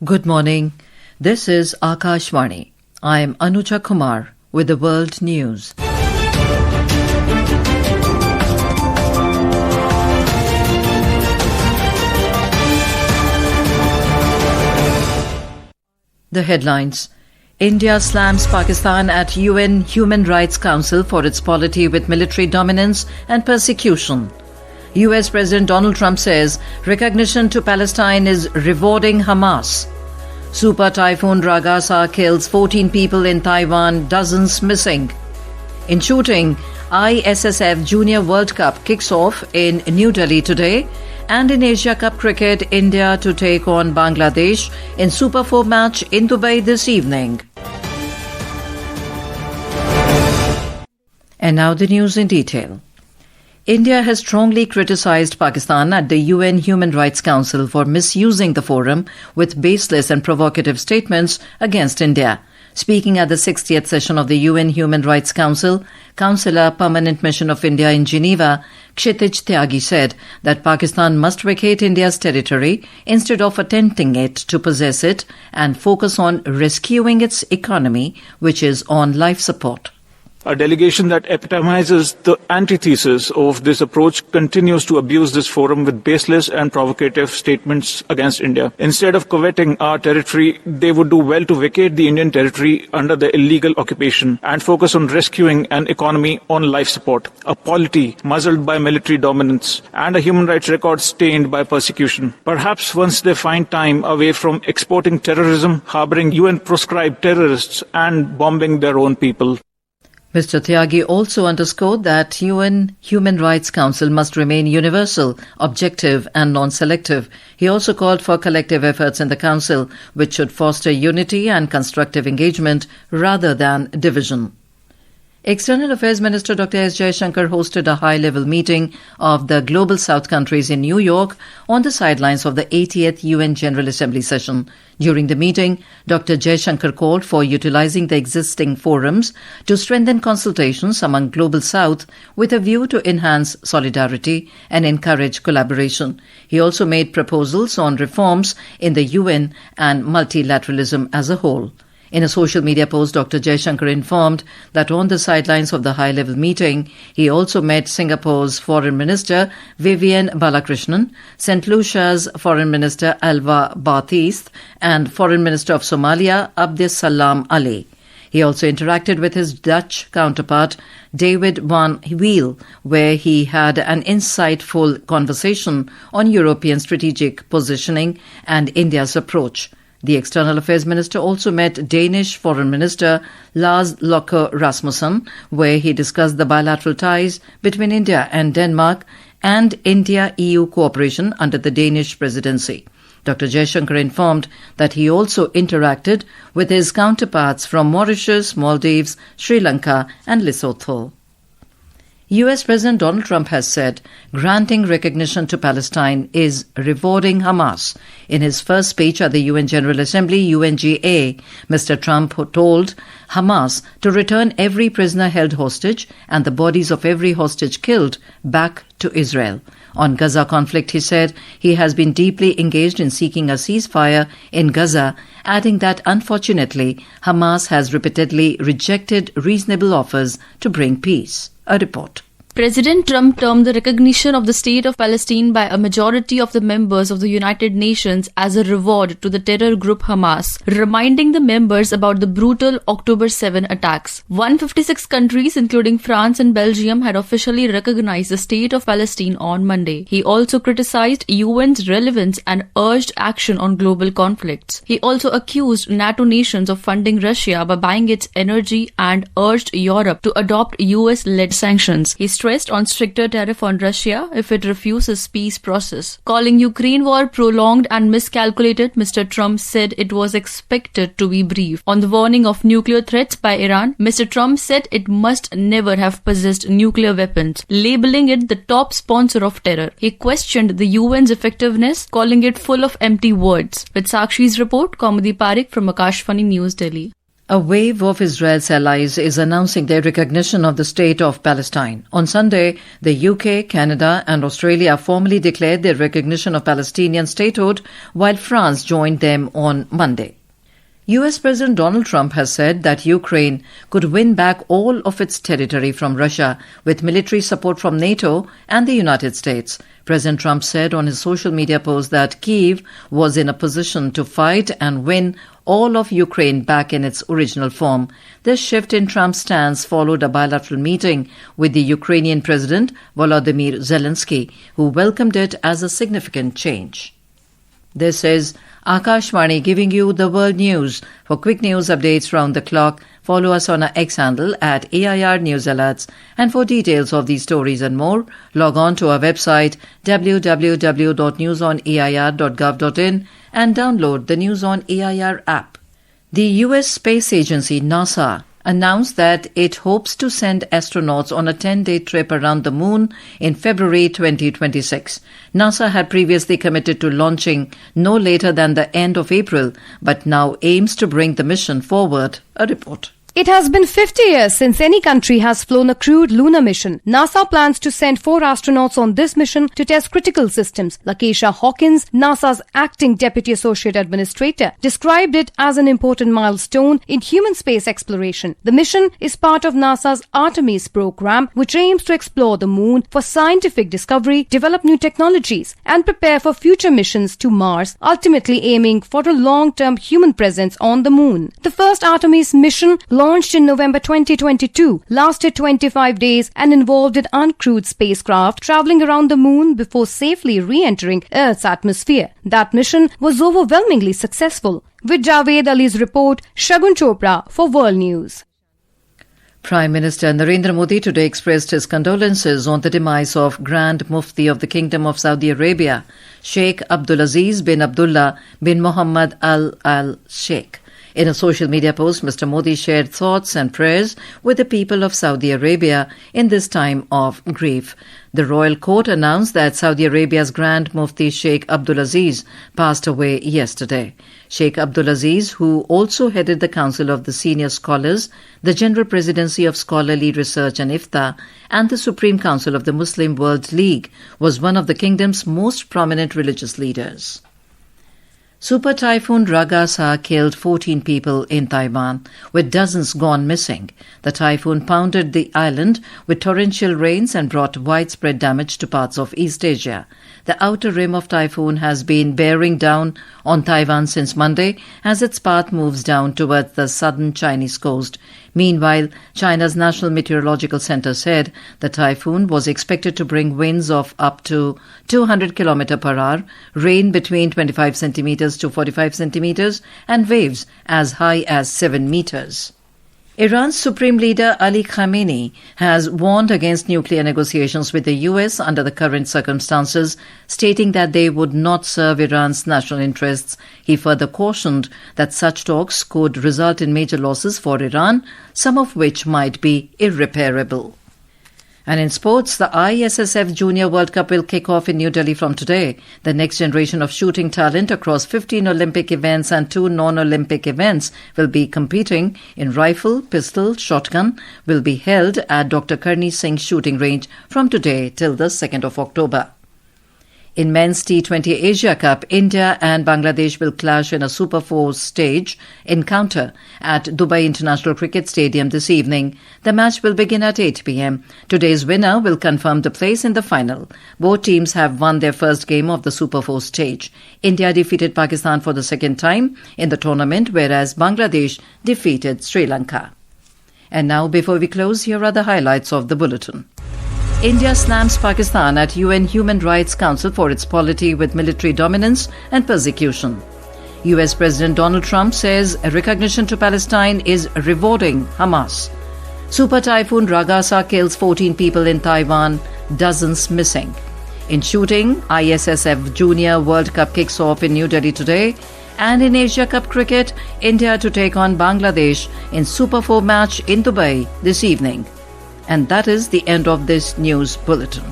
Good morning. This is Akashvani. I am Anuja Kumar with the World News. The headlines. India slams Pakistan at UN Human Rights Council for its polity with military dominance and persecution. US President Donald Trump says recognition to Palestine is rewarding Hamas. Super Typhoon Ragasa kills 14 people in Taiwan, dozens missing. In shooting, ISSF Junior World Cup kicks off in New Delhi today. And in Asia Cup cricket, India to take on Bangladesh in Super 4 match in Dubai this evening. And now the news in detail. India has strongly criticized Pakistan at the UN Human Rights Council for misusing the forum with baseless and provocative statements against India. Speaking at the 60th session of the UN Human Rights Council, Councillor Permanent Mission of India in Geneva, Kshitij Tyagi said that Pakistan must vacate India's territory instead of attempting it to possess it and focus on rescuing its economy, which is on life support. A delegation that epitomizes the antithesis of this approach continues to abuse this forum with baseless and provocative statements against India. Instead of coveting our territory, they would do well to vacate the Indian territory under the illegal occupation and focus on rescuing an economy on life support, a polity muzzled by military dominance, and a human rights record stained by persecution. Perhaps once they find time away from exporting terrorism, harboring UN-proscribed terrorists, and bombing their own people. Mr. Tyagi also underscored that UN Human Rights Council must remain universal, objective and non-selective. He also called for collective efforts in the Council, which should foster unity and constructive engagement rather than division. External Affairs Minister Dr. S. Jaishankar hosted a high-level meeting of the Global South countries in New York on the sidelines of the 80th UN General Assembly session. During the meeting, Dr. Jaishankar called for utilizing the existing forums to strengthen consultations among Global South with a view to enhance solidarity and encourage collaboration. He also made proposals on reforms in the UN and multilateralism as a whole. In a social media post, Dr. Jaishankar informed that on the sidelines of the high-level meeting, he also met Singapore's Foreign Minister Vivian Balakrishnan, St. Lucia's Foreign Minister Alva Baathist, and Foreign Minister of Somalia Abdis Salam Ali. He also interacted with his Dutch counterpart David van Wiel, where he had an insightful conversation on European strategic positioning and India's approach. The External Affairs Minister also met Danish Foreign Minister Lars Løkke Rasmussen, where he discussed the bilateral ties between India and Denmark and India-EU cooperation under the Danish presidency. Dr. Jaishankar informed that he also interacted with his counterparts from Mauritius, Maldives, Sri Lanka and Lesotho. US President Donald Trump has said granting recognition to Palestine is rewarding Hamas. In his first speech at the UN General Assembly, UNGA, Mr. Trump told Hamas to return every prisoner held hostage and the bodies of every hostage killed back to Israel. On Gaza conflict, he said he has been deeply engaged in seeking a ceasefire in Gaza, adding that unfortunately Hamas has repeatedly rejected reasonable offers to bring peace. A report. President Trump termed the recognition of the state of Palestine by a majority of the members of the United Nations as a reward to the terror group Hamas, reminding the members about the brutal October 7 attacks. 156 countries, including France and Belgium, had officially recognized the state of Palestine on Monday. He also criticized UN's relevance and urged action on global conflicts. He also accused NATO nations of funding Russia by buying its energy and urged Europe to adopt US-led sanctions. He stressed on stricter tariff on Russia if it refuses peace process. Calling Ukraine war prolonged and miscalculated, Mr. Trump said it was expected to be brief. On the warning of nuclear threats by Iran, Mr. Trump said it must never have possessed nuclear weapons, labeling it the top sponsor of terror. He questioned the UN's effectiveness, calling it full of empty words. With Sakshi's report, Kamadi Parekh from Akashvani News, Delhi. A wave of Israel's allies is announcing their recognition of the state of Palestine. On Sunday, the UK, Canada and Australia formally declared their recognition of Palestinian statehood, while France joined them on Monday. US President Donald Trump has said that Ukraine could win back all of its territory from Russia with military support from NATO and the United States. President Trump said on his social media post that Kyiv was in a position to fight and win all of Ukraine back in its original form. This shift in Trump's stance followed a bilateral meeting with the Ukrainian President Volodymyr Zelensky, who welcomed it as a significant change. This is Akashvani giving you the world news. For quick news updates round the clock, follow us on our X handle at AIR News Alerts. And for details of these stories and more, log on to our website www.newsonair.gov.in and download the News on AIR app. The US space agency NASA announced that it hopes to send astronauts on a 10-day trip around the moon in February 2026. NASA had previously committed to launching no later than the end of April, but now aims to bring the mission forward. A report. It has been 50 years since any country has flown a crewed lunar mission. NASA plans to send 4 astronauts on this mission to test critical systems. Lakeisha Hawkins, NASA's acting Deputy Associate Administrator, described it as an important milestone in human space exploration. The mission is part of NASA's Artemis program, which aims to explore the moon for scientific discovery, develop new technologies, and prepare for future missions to Mars, ultimately aiming for a long-term human presence on the moon. The first Artemis mission, launched in November 2022, lasted 25 days and involved an uncrewed spacecraft traveling around the moon before safely re-entering Earth's atmosphere. That mission was overwhelmingly successful. With Javed Ali's report, Shagun Chopra for World News. Prime Minister Narendra Modi today expressed his condolences on the demise of Grand Mufti of the Kingdom of Saudi Arabia, Sheikh Abdulaziz bin Abdullah bin Mohammed Al Sheikh. In a social media post, Mr. Modi shared thoughts and prayers with the people of Saudi Arabia in this time of grief. The royal court announced that Saudi Arabia's Grand Mufti Sheikh Abdulaziz passed away yesterday. Sheikh Abdulaziz, who also headed the Council of the Senior Scholars, the General Presidency of Scholarly Research and Ifta, and the Supreme Council of the Muslim World League, was one of the kingdom's most prominent religious leaders. Super Typhoon Ragasa killed 14 people in Taiwan, with dozens gone missing. The typhoon pounded the island with torrential rains and brought widespread damage to parts of East Asia. The outer rim of typhoon has been bearing down on Taiwan since Monday as its path moves down towards the southern Chinese coast. Meanwhile, China's National Meteorological Center said the typhoon was expected to bring winds of up to 200 km per hour, rain between 25 centimeters to 45 centimeters, and waves as high as 7 meters. Iran's Supreme Leader Ali Khamenei has warned against nuclear negotiations with the US under the current circumstances, stating that they would not serve Iran's national interests. He further cautioned that such talks could result in major losses for Iran, some of which might be irreparable. And in sports, the ISSF Junior World Cup will kick off in New Delhi from today. The next generation of shooting talent across 15 Olympic events and 2 non-Olympic events will be competing in rifle, pistol, shotgun, will be held at Dr. Karni Singh shooting range from today till the 2nd of October. In men's T20 Asia Cup, India and Bangladesh will clash in a Super 4 stage encounter at Dubai International Cricket Stadium this evening. The match will begin at 8 p.m. Today's winner will confirm the place in the final. Both teams have won their first game of the Super 4 stage. India defeated Pakistan for the second time in the tournament, whereas Bangladesh defeated Sri Lanka. And now, before we close, here are the highlights of the bulletin. India slams Pakistan at UN Human Rights Council for its polity with military dominance and persecution. US President Donald Trump says a recognition to Palestine is rewarding Hamas. Super Typhoon Ragasa kills 14 people in Taiwan, dozens missing. In shooting, ISSF Junior World Cup kicks off in New Delhi today. And in Asia Cup cricket, India to take on Bangladesh in Super 4 match in Dubai this evening. And that is the end of this news bulletin.